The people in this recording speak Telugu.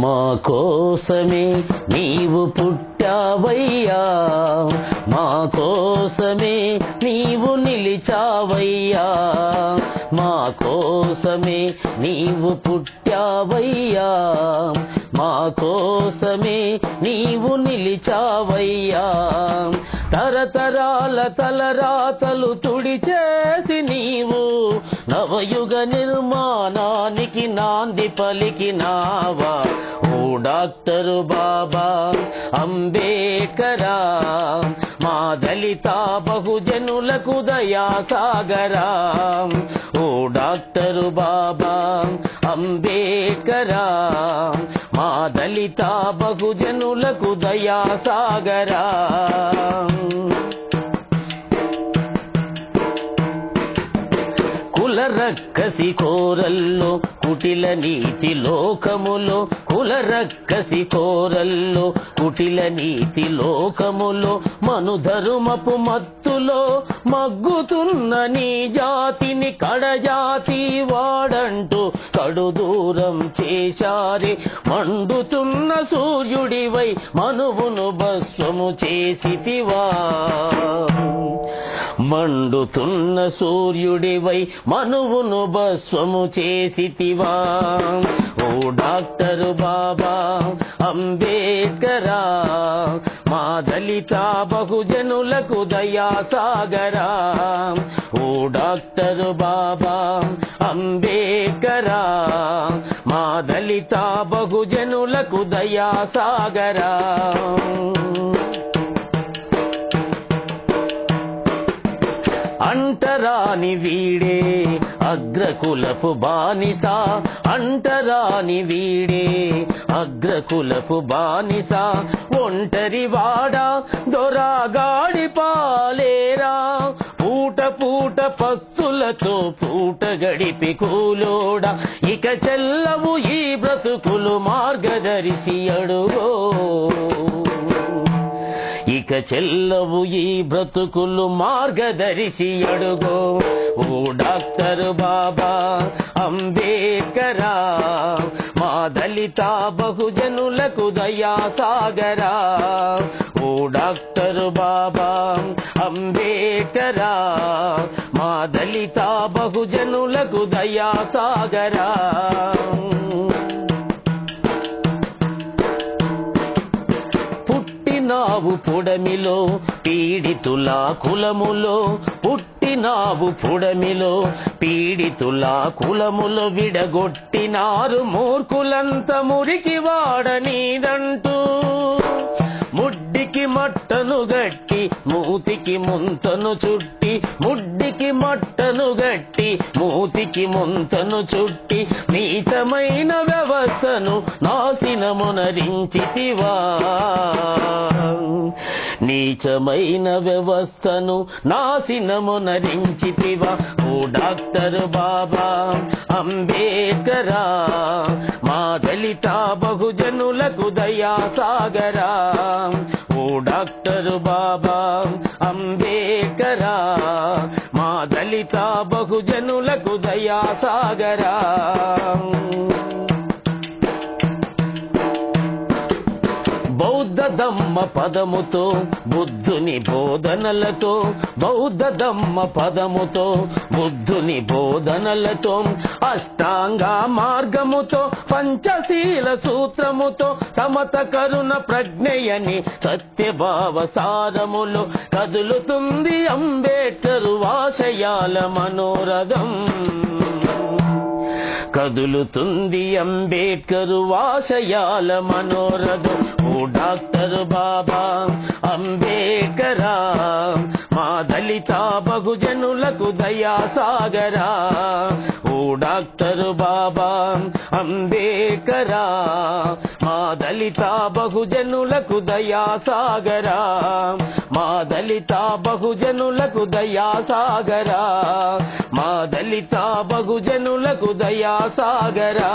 మా కోసమే నీవు పుట్టావయ్యా, మా కోసమే నీవు నిలిచావయ్యా, మా కోసమే నీవు పుట్టావయ్యా, మా కోసమే నీవు నిలిచావయ్యా. తరతరాల తలరాతలు తుడిచేసి నీవు నవయుగ నిర్మాణానికి నాంది పలికినావా. ఓ డాక్టరు బాబా అంబేడ్కరా, మా దళిత బహుజనులకు దయా సాగరా. ఓ డాక్టరు బాబా అంబేడ్కరా, మా దళిత బహుజనులకు దయా సాగరా. కుల రక్కసి కోరల్లో కుటిల నీతి లోకములో, కుల రక్కసి కోరల్లో కుటిల నీతి లోకములో, మనుధర్మపు మత్తులో మగ్గుతున్న నీ జాతిని కడజాతి వాడంటూ కడు దూరం చేశారే. మండుతున్న సూర్యుడివై మనువును భస్వము చేసితివా, మండుతున్న సూర్యుడివై మనువును భస్వము చేసితివా. ఓ డాక్టరు బాబా అంబేడ్కరా, మా దళిత బహుజనులకు దయా సాగరా. ఓ డాక్టరు బాబా అంబేడ్కరా, మా దళిత బహుజనులకు దయా సాగరా. అంటరాని వీడే అగ్రకులపు బానిస, అంటరాని వీడే అగ్రకులపు బానిస, ఒంటరి వాడా దొరాగాడి పాలేరా. పూట పూట పస్తులతో పూట గడిపి కూలోడా, ఇక చెల్లవు ఈ బ్రతుకులు మార్గదర్శి అడుగో, ఇక చెల్లవు ఈ బ్రతుకులు మార్గదర్శి అడుగో. ఓ డాక్టర్ బాబా అంబేడ్కరా, మా దళిత బహుజనులకు దయా సాగరా. ఓ డాక్టర్ బాబా అంబేడ్కరా, మా దళిత బహుజనులకు దయా సాగరా. పుట్టినావు పుడమిలో పీడితుల కులములో, పుట్టినావు పుడమిలో పీడితుల కులములో, విడగొట్టినారు మూర్ఖులంత మురికి వాడనీదంటూ. ముడ్డికి మట్టను గట్టి మూతికి ముంతను చుట్టి, ముడ్డికి మట్టను గట్టి మూతికి ముంతను చుట్టి, నీచమైన వ్యవస్థను నాశనమునరించితివా, నీచమైన వ్యవస్థను నాశనమునరించితివా. ఓ డాక్టర్ బాబా అంబేడ్కరా, మా దళిత బహుజనులకు దయా సాగరా. ఓ డాక్టర్ బాబా అంబేడ్కరా, మా దళిత బహుజనులకు దయా సాగరా. బౌద్ధ ధమ్మ పదముతో బుద్ధుని బోధనలతో, బౌద్ధ ధమ్మ పదముతో బుద్ధుని బోధనలతో, అష్టాంగ మార్గముతో పంచశీల సూత్రముతో, సమత కరుణ ప్రజ్ఞయని సత్యభావ సారములో కదులుతుంది అంబేడ్కరు ఆశయాల మనోరథం, కదులుతుంది అంబేడ్కరు ఆశయాల మనోరథం. ఓ డాక్టర్ బాబా అంబేడ్కరా, మా దళిత బహుజనులకు దయా సాగరా. ఓ డాక్టర్ బాబా అంబేడ్కరా, మా దళిత బహుజనులకు దయా సాగరా, మా దళిత బహుజనులకు దయా సాగరా, మా దళిత బహుజనులకు దయా సాగరా.